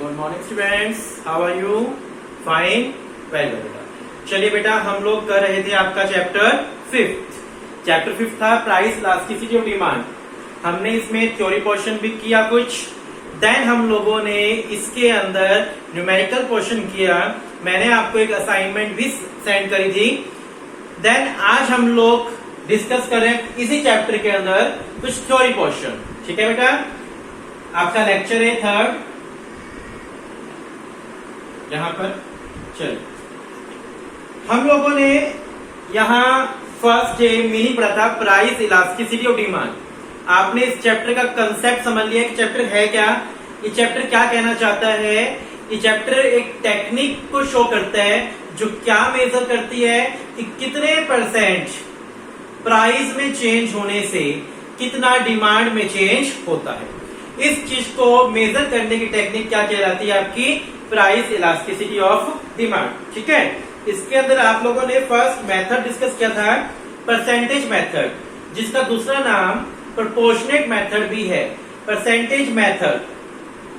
Good morning students, how are you? Fine, very good बेटा। चलिए बेटा, हम लोग कर रहे थे आपका चैप्टर फिफ्थ था प्राइस इलास्टिसिटी ऑफ डिमांड। हमने इसमें थ्योरी पोर्शन भी किया कुछ, देन हम लोगों ने इसके अंदर न्यूमेरिकल पोर्शन किया। मैंने आपको एक असाइनमेंट भी सेंड करी थी। देन आज हम लोग डिस्कस करें इसी चैप्टर के अंदर कुछ थ्योरी पोर्शन। ठीक है बेटा, आपका लेक्चर है थर्ड, यहां पर चलिए हम लोगों ने यहां फर्स्ट डे मीनिंग पढ़ा था प्राइस इलास्टिसिटी ऑफ डिमांड। आपने इस चैप्टर का कंसेप्ट समझ लिया कि चैप्टर है क्या, ये चैप्टर क्या कहना चाहता है। ये चैप्टर एक टेक्निक को शो करता है जो क्या मेजर करती है कि कितने परसेंट प्राइस में चेंज होने से कितना डिमांड में चेंज होता है। इस चीज को मेजर करने की टेक्निक क्या कहलाती है? आपकी प्राइस इलास्टिसिटी ऑफ डिमांड। ठीक है, इसके अंदर आप लोगों ने फर्स्ट मेथड डिस्कस किया था परसेंटेज मेथड, जिसका दूसरा नाम प्रोपोर्शनेट मेथड भी है। परसेंटेज मेथड,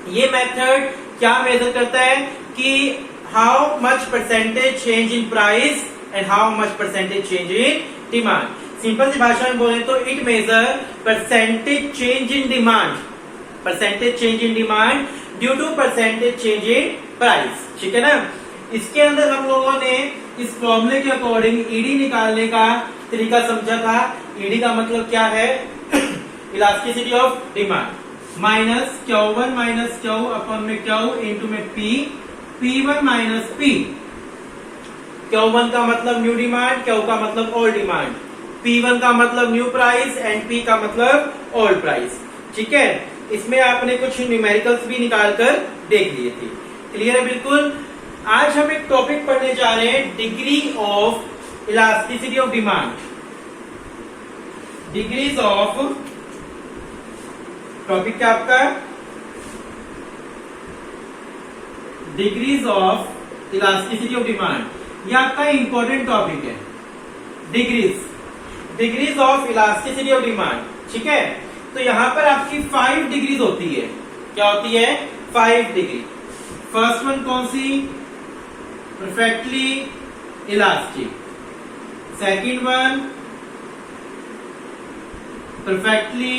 ये मेथड क्या मेजर करता है कि how much percentage change in price and how much percentage change in demand. Simple सी भाषा में बोले तो it measure percentage change in demand, percentage change in demand due to percentage change in price. ठीक है ना। इसके अंदर हम लोगों ने इस फॉर्मूले के अकॉर्डिंग ईडी निकालने का तरीका समझा था। ईडी का मतलब क्या है? Elasticity of demand minus Q1 minus Q upon में Q इंटू में P, P1 minus P। Q1 का मतलब न्यू डिमांड, Q का मतलब ओल्ड डिमांड, P1 का मतलब न्यू प्राइस एंड P का मतलब ओल्ड प्राइस। ठीक है, इसमें आपने कुछ न्यूमेरिकल्स भी निकाल कर देख लिए थे। क्लियर है बिल्कुल। आज हम एक टॉपिक पढ़ने जा रहे हैं, degree of elasticity of demand. Degrees of, topic क्या आपका? Degrees of elasticity of demand. यह आपका इंपॉर्टेंट टॉपिक है, degrees of elasticity of demand. ठीक है, तो यहां पर आपकी 5 डिग्रीज होती है। क्या होती है? 5 डिग्री। फर्स्ट वन कौन सी? Perfectly elastic. Second one perfectly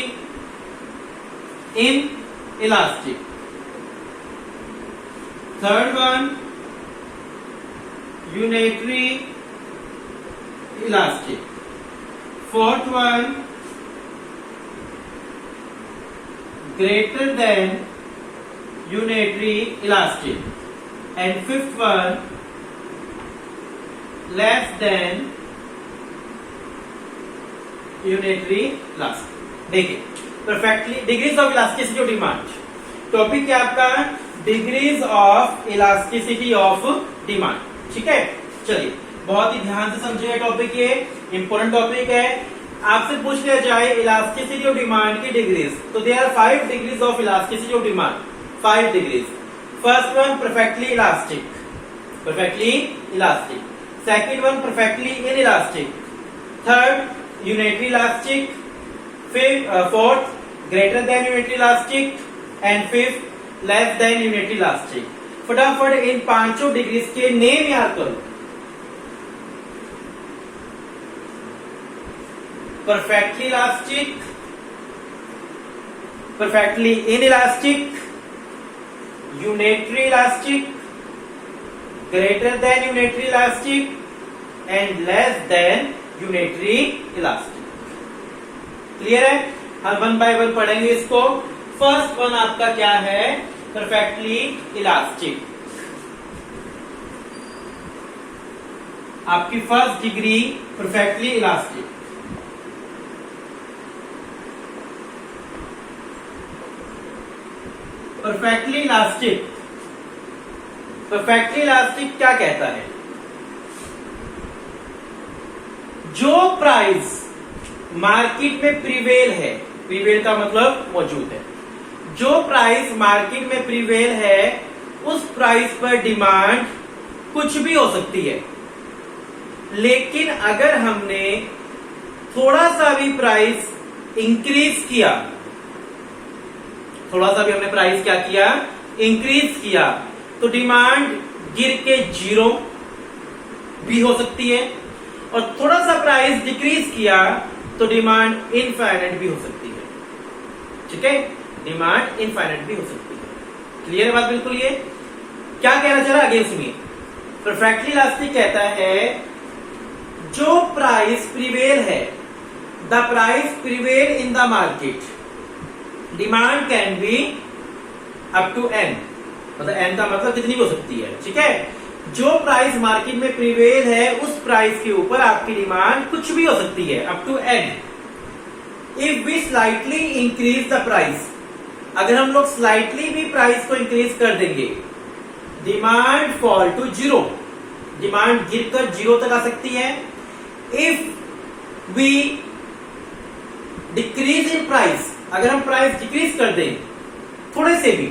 inelastic. Third one unitary elastic. Fourth one greater than unitary elastic, and fifth one less than unitary elastic। देखिए, perfectly degrees of elasticity of demand topic क्या आपका? Degrees of elasticity of demand. ठीक है, चलिए बहुत ही ध्यान से समझिए टॉपिक, ये इंपॉर्टेंट टॉपिक है। आपसे पूछ लिया जाए इलास्टिसिटी ऑफ डिमांड की डिग्रीज, तो there are 5 degrees of elasticity of demand. 5 degrees. First one perfectly elastic, perfectly elastic. Second one perfectly inelastic. Third unitary elastic. Fourth greater than unitary elastic and fifth less than unitary elastic. फटाफट इन पांचों degrees के name याद करो। perfectly elastic, perfectly inelastic, unitary elastic, greater than unitary elastic, and less than unitary elastic। Clear है? हम one by one पढ़ेंगे इसको। फर्स्ट वन आपका क्या है? Perfectly elastic. आपकी first degree perfectly elastic. Perfectly elastic, perfectly elastic क्या कहता है? जो प्राइस मार्केट में प्रिवेल है, प्रिवेल का मतलब मौजूद है, जो प्राइस मार्केट में प्रिवेल है उस प्राइस पर डिमांड कुछ भी हो सकती है। लेकिन अगर हमने थोड़ा सा भी प्राइस इंक्रीज किया, थोड़ा सा भी हमने प्राइस क्या किया, इंक्रीज किया तो डिमांड गिर के 0 भी हो सकती है, और थोड़ा सा प्राइस डिक्रीज किया तो डिमांड इनफाइनाइट भी हो सकती है। ठीक है, डिमांड इनफाइनाइट भी हो सकती है। क्लियर है बात बिल्कुल? ये क्या कहना चाह रहा है आगे सुनिए। परफेक्टली इलास्टिक कहता है जो प्राइस प्रिवेल है, the price prevail in the market, demand can be up to n, मतलब n का मतलब कितनी भी हो सकती है। ठीक है, जो प्राइस मार्केट में प्रिवेल है उस प्राइस के ऊपर आपकी डिमांड कुछ भी हो सकती है, up to n। If we slightly increase the price, अगर हम लोग स्लाइटली भी प्राइस को इंक्रीज कर देंगे, डिमांड फॉल टू 0, डिमांड गिरकर 0 तक आ सकती है। If we decrease in price, अगर हम प्राइस डिक्रीज कर दें थोड़े से भी,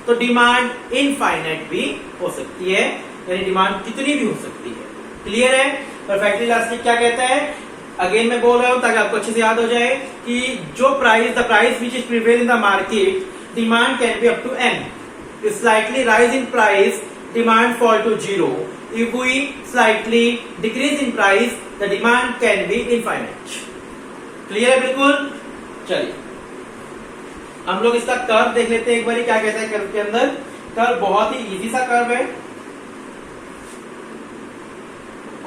तो डिमांड इनफाइनाइट भी हो सकती है, यानी डिमांड कितनी भी हो सकती है। क्लियर है? परफेक्टली इलास्टिक क्या कहता है, अगेन मैं बोल रहा हूं ताकि आपको अच्छे से याद हो जाए कि जो price, the price which is prevail in the market, demand can be up to n। If slightly rise in price, demand fall to 0. If we slightly decrease in price, the demand can be infinite. Clear है बिल्कुल? चलिए हम लोग इसका curve देख लेते हैं एक बार, क्या कहता है कर्व के अंदर। कर्व बहुत ही इजी सा कर्व है,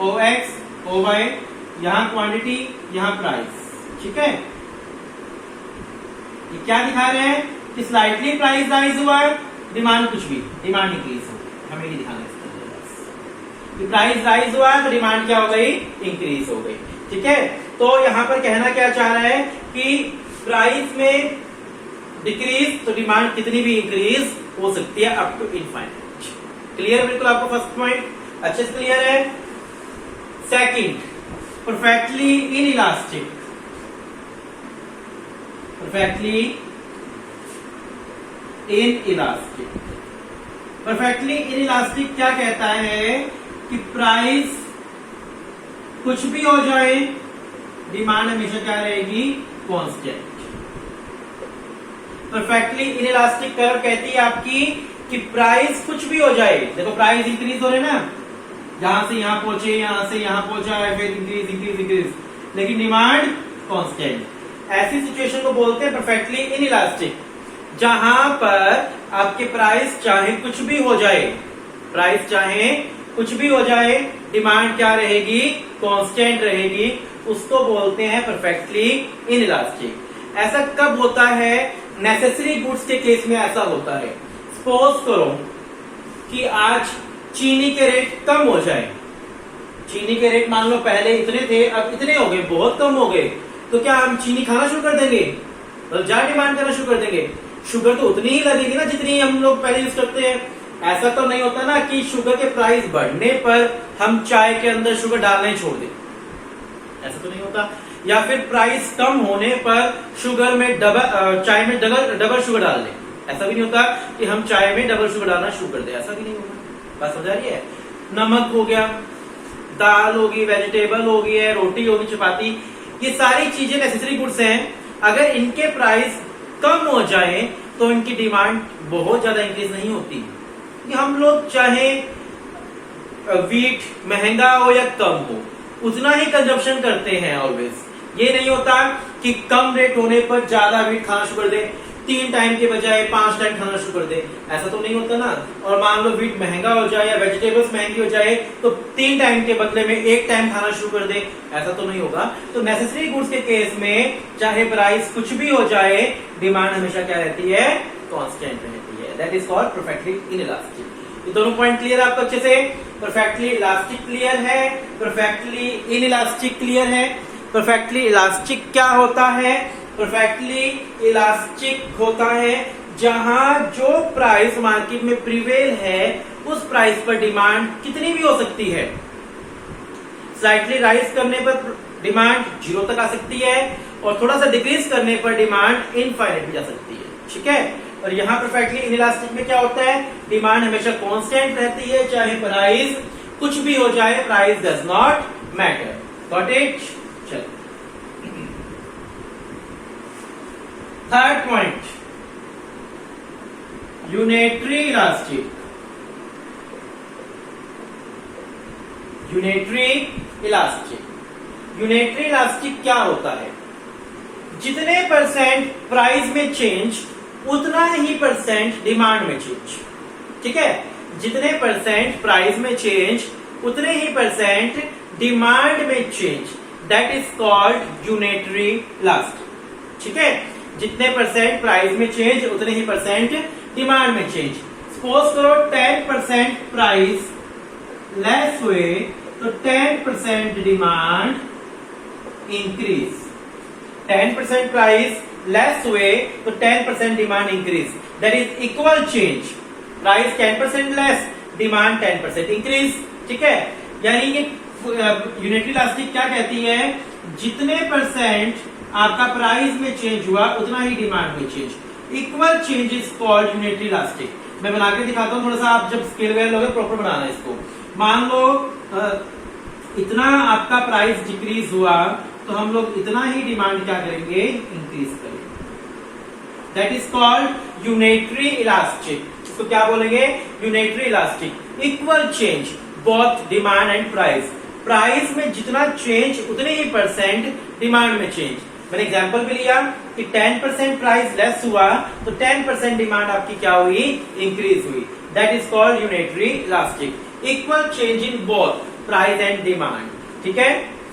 OX, OY, यहां क्वांटिटी, यहां प्राइस। ठीक है, ये क्या दिखा रहे हैं कि स्लाइटली प्राइस राइज हुआ है, डिमांड कुछ भी, डिमांड इंक्रीज हो गई, हमें नहीं दिखाना इसका। प्राइस राइज हुआ है तो डिमांड क्या हो गई, इंक्रीज हो गई। ठीक है, तो यहां पर कहना क्या चाह रहा है कि प्राइस में डिक्रीज तो डिमांड कितनी भी इंक्रीज हो सकती है, अप टू इनफाइनाइट। क्लियर बिल्कुल आपको फर्स्ट पॉइंट अच्छे से क्लियर है। Second, perfectly inelastic, perfectly inelastic, perfectly inelastic क्या कहता है कि प्राइस कुछ भी हो जाए, डिमांड हमेशा क्या रहेगी, कांस्टेंट। परफेक्टली इनइलास्टिक कर्व कहती है आपकी कि प्राइस कुछ भी हो जाए, देखो प्राइस इंक्रीज हो रहे ना, यहां से यहां पहुंचे, यहां से यहां पहुंचा है, फिर इंक्रीज इंक्रीज इंक्रीज, लेकिन डिमांड कांस्टेंट। ऐसी सिचुएशन को बोलते हैं परफेक्टली इनइलास्टिक, जहां पर आपके प्राइस चाहे कुछ भी हो जाए, प्राइस चाहे कुछ भी हो जाए, डिमांड क्या रहेगी, कांस्टेंट रहेगी, उसको बोलते हैं परफेक्टली इनइलास्टिक। ऐसा कब होता है, नेसेसरी गुड्स के केस में ऐसा होता है। सपोज करो कि आज चीनी के रेट कम हो जाए, चीनी के रेट मान लो पहले इतने थे, अब इतने हो गए, बहुत कम हो गए, तो क्या हम चीनी खाना शुरू कर देंगे, मतलब ज्यादा डिमांड करना शुरू कर देंगे? शुगर तो उतनी ही लगेगी ना जितनी हम लोग पहले यूज करते हैं। ऐसा तो नहीं होता ना कि शुगर के प्राइस बढ़ने पर हम चाय के अंदर शुगर डालना ही छोड़ दें, ऐसा तो नहीं होता। या फिर प्राइस कम होने पर शुगर में चाय में डबल शुगर डाल दें, ऐसा भी नहीं होता कि हम चाय में डबल शुगर डालना शुरू कर दें, ऐसा भी नहीं होगा। बात समझ आ रही है? नमक हो गया, दाल होगी, वेजिटेबल होगी है, रोटी होगी, चपाती, ये सारी चीजें नेसेसरी गुड्स हैं। अगर इनके प्राइस कम हो जाए तो इनकी डिमांड बहुत ज्यादा इंक्रीज नहीं होती। हम लोग चाहे वीट महंगा हो या कम हो, उतना ही कंजप्शन करते हैं ऑलवेज। ये नहीं होता कि कम रेट होने पर ज्यादा वीट खाना शुरू कर दे, 3 टाइम के बजाय 5 टाइम खाना शुरू कर दे, ऐसा तो नहीं होता ना। और मान लो वीट महंगा हो जाए या वेजिटेबल्स महंगी हो जाए तो 3 टाइम के बदले में 1 टाइम खाना शुरू कर दे, ऐसा तो नहीं होगा। तो नेसेसरी गुड्स के केस में चाहे प्राइस कुछ भी हो जाए, डिमांड हमेशा क्या रहती है, कांस्टेंट रहती है। That is called perfectly inelastic. ये दोनों पॉइंट क्लियर है आपको अच्छे से? परफेक्टली इलास्टिक क्लियर है, परफेक्टली इनइलास्टिक क्लियर है। परफेक्टली इलास्टिक क्या होता है? परफेक्टली इलास्टिक होता है जहां जो प्राइस मार्केट में प्रिवेल है उस प्राइस पर डिमांड कितनी भी हो सकती है। स्लाइटली राइज करने पर डिमांड 0 तक आ सकती है और थोड़ा सा डिक्रीज करने पर डिमांड इनफाइनाइट भी जा सकती है। ठीक है, और यहां परफेक्टली इनइलास्टिक में क्या होता है, डिमांड हमेशा कांस्टेंट रहती है, चाहे प्राइस कुछ भी हो जाए, price does not matter. Got it? चलो third point, unitary elastic, unitary elastic. Unitary elastic क्या होता है? जितने परसेंट प्राइस में चेंज उतना ही परसेंट डिमांड में चेंज। ठीक है, जितने परसेंट प्राइस में चेंज उतने ही परसेंट डिमांड में change, that is called unitary elastic. ठीक है, जितने परसेंट प्राइस में चेंज उतने ही परसेंट डिमांड में चेंज। सपोज करो 10% प्राइस लेस हुए तो 10% डिमांड इंक्रीज। 10% प्राइस लेस हुए तो 10% demand increase, that is equal change. Price 10% less, demand 10% increase. ठीक है, यानी कि यूनिटरी इलास्टिक क्या कहती है? जितने परसेंट आपका प्राइस में चेंज हुआ उतना ही डिमांड में change. Equal change is called unitary elastic. मैं बना के दिखाता हूं, थोड़ा सा आप जब स्केल वगैरह लोगे प्रॉपर बनाना है इसको। मान लो इतना आपका प्राइस डिक्रीज हुआ तो हम लोग इतना ही डिमांड क्या करेंगे? इंक्रीज करेंगे। That is called unitary elastic. इसको क्या बोलेंगे? Unitary elastic. Equal change both demand and price. Price में जितना चेंज उतने ही परसेंट डिमांड में चेंज। मैंने एग्जांपल भी लिया कि 10% प्राइस लेस हुआ तो 10% डिमांड आपकी क्या हुई? इंक्रीज हुई। That is called unitary elastic. Equal change in both price and demand. ठीक है,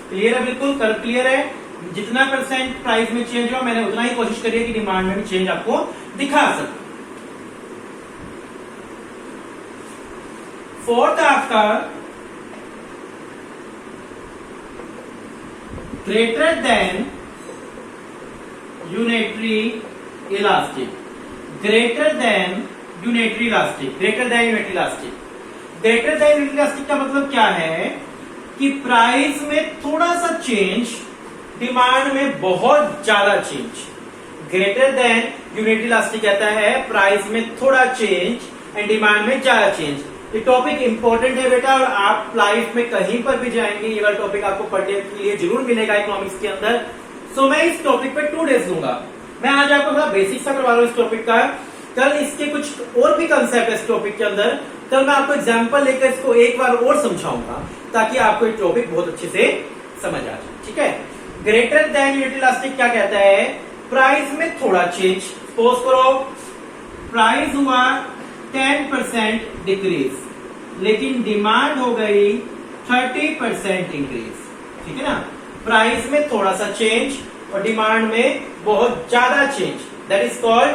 क्लियर है? बिल्कुल क्लियर है। जितना परसेंट प्राइस में चेंज हुआ मैंने उतना ही कोशिश करी है कि डिमांड में भी चेंज आपको दिखा सकूं। फोर्थ आपका greater than unitary elastic. Greater than unitary elastic, greater than unitary elastic. Greater than unitary elastic का मतलब क्या है? कि प्राइस में थोड़ा सा चेंज, डिमांड में बहुत ज्यादा change. Greater than unitary elastic कहता है प्राइस में थोड़ा चेंज एंड डिमांड में ज्यादा चेंज। ये टॉपिक इंपॉर्टेंट है बेटा, और आप लाइफ में कहीं पर भी जाएंगे ये वाला टॉपिक आपको पढ़ने के लिए जरूर मिलेगा इकोनॉमिक्स के अंदर। सो मैं इस टॉपिक पे 2 डेज लूंगा। मैं आज आपको थोड़ा बेसिक सा करवा रहा हूं इस टॉपिक का। कल इसके कुछ और भी कंसेप्ट है इस टॉपिक के अंदर। कल मैं आपको एग्जांपल लेकर इसको एक बार और समझाऊंगा ताकि आपको ये टॉपिक बहुत अच्छे से समझ आ जाए। ठीक है, ग्रेटर देन यूनिटरी इलास्टिक क्या कहता है? प्राइस में थोड़ा चेंज। सपोज करो प्राइस हुआ 10% डिक्रीज, लेकिन डिमांड हो गई 30% इंक्रीज। ठीक है ना, प्राइस में थोड़ा सा चेंज और डिमांड में बहुत ज्यादा change, that is called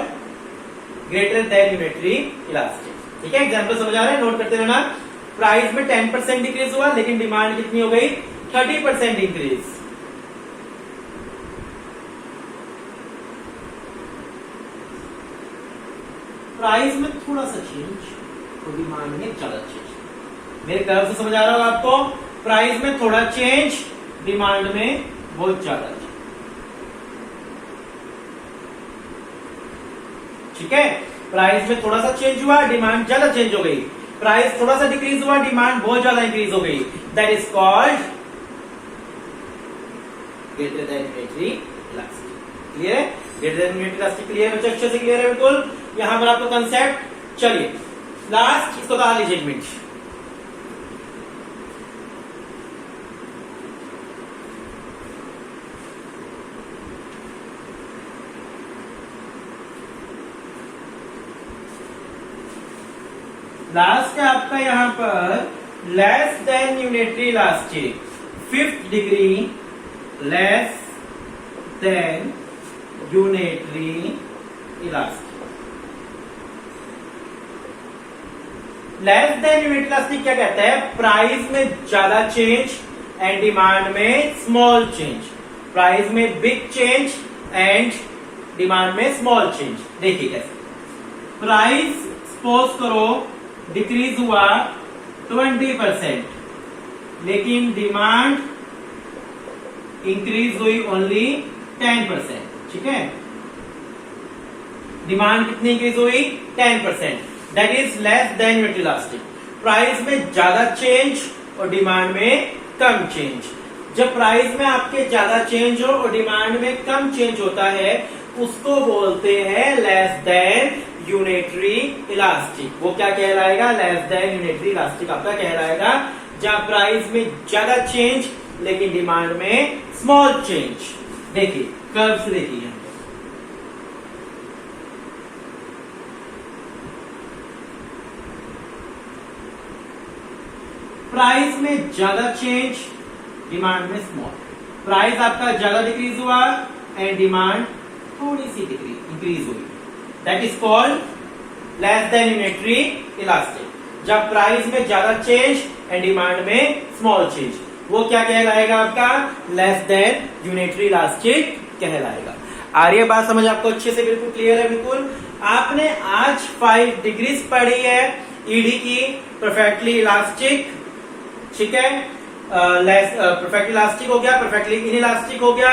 greater than unitary elastic. ठीक है, एग्जांपल समझ आ रहा है? नोट करते रहना। प्राइस में 10% डिक्रीज हुआ लेकिन डिमांड कितनी हो गई? 30% इंक्रीज। प्राइस में थोड़ा सा चेंज और डिमांड में ज्यादा चेंज। मेरे कर्व से समझ आ रहा होगा आपको? प्राइस में थोड़ा चेंज, डिमांड में बहुत ज्यादा चेंज। ठीक है, प्राइस में थोड़ा सा चेंज हुआ, डिमांड ज्यादा चेंज हो गई। प्राइस थोड़ा सा डिक्रीज हुआ, डिमांड बहुत ज्यादा इंक्रीज हो गई। That is called greater than unitary elastic. Clear है? Greater than unitary elastic clear है? अच्छे से क्लियर है? बिल्कुल। यहां पर आपका कंसेप्ट। चलिए लास्ट इसको बता लीजिए 1 मिनट। लास्ट है आपका यहां पर less than unitary elastic. 5th degree less than unitary elastic. Less than unitary elastic क्या कहता है? प्राइस में ज्यादा चेंज एंड डिमांड में स्मॉल चेंज। प्राइस में बिग चेंज एंड डिमांड में स्मॉल चेंज। देखिए कैसे। प्राइस सपोज करो डिक्रीज हुआ 20%, लेकिन डिमांड इंक्रीज हुई ओनली 10%। ठीक है, डिमांड कितनी इंक्रीज हुई? 10%। That is less than unitary elastic. Price में ज्यादा चेंज और डिमांड में कम चेंज। जब प्राइस में आपके ज्यादा चेंज हो और डिमांड में कम चेंज होता है उसको बोलते हैं लेस देन यूनिटरी इलास्टिक। वो क्या कहलाएगा? लेस देन यूनिटरी इलास्टिक आपका कहलाएगा, जहां प्राइस में ज्यादा चेंज लेकिन डिमांड में स्मॉल चेंज। देखिए कर्व्स देखिए, प्राइस में ज्यादा चेंज डिमांड में स्मॉल। प्राइस आपका ज्यादा डिक्रीज हुआ एंड डिमांड थोड़ी सी इंक्रीज हुई, that is called less than unitary elastic. जब प्राइस में ज्यादा चेंज एंड डिमांड में स्मॉल चेंज, वो क्या कहलाएगा? आपका लेस देन यूनिटरी इलास्टिक कहलाएगा। आ रही है बात समझ आपको अच्छे से? बिल्कुल क्लियर है? बिल्कुल। आपने आज 5 डिग्रीज पढ़ी है ईडी की, परफेक्टली इलास्टिक, ठीक है, परफेक्टली इलास्टिक हो गया, परफेक्टली इनइलास्टिक हो गया,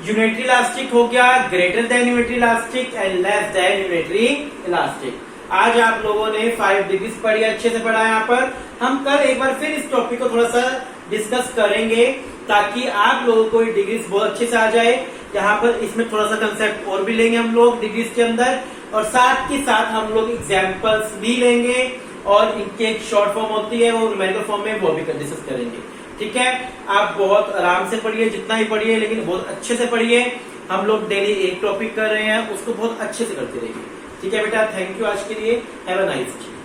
यूनिटरी इलास्टिक हो गया, greater than unitary elastic and less than unitary elastic. आज आप लोगों ने 5 डिग्रीज पढ़ी, अच्छे से पढ़ा। यहाँ पर हम कल एक बार फिर इस टॉपिक को थोड़ा सा डिस्कस करेंगे ताकि आप लोगों को डिग्रीज बहुत अच्छे से आ जाए। यहाँ पर इसमें थोड़ा सा कंसेप्ट और भी लेंगे हम लोग डिग्रीज के अंदर, और साथ के साथ हम लोग एग्जाम्पल्स भी लेंगे, और इनकी एक शॉर्ट फॉर्म होती है वो न्यूमेरिकल फॉर्म में, वो भी डिस्कस करेंगे। ठीक है, आप बहुत आराम से पढ़िए, जितना ही पढ़िए लेकिन बहुत अच्छे से पढ़िए। हम लोग डेली एक टॉपिक कर रहे हैं, उसको बहुत अच्छे से करते रहिए। ठीक है बेटा, थैंक यू आज के लिए। Have a nice day.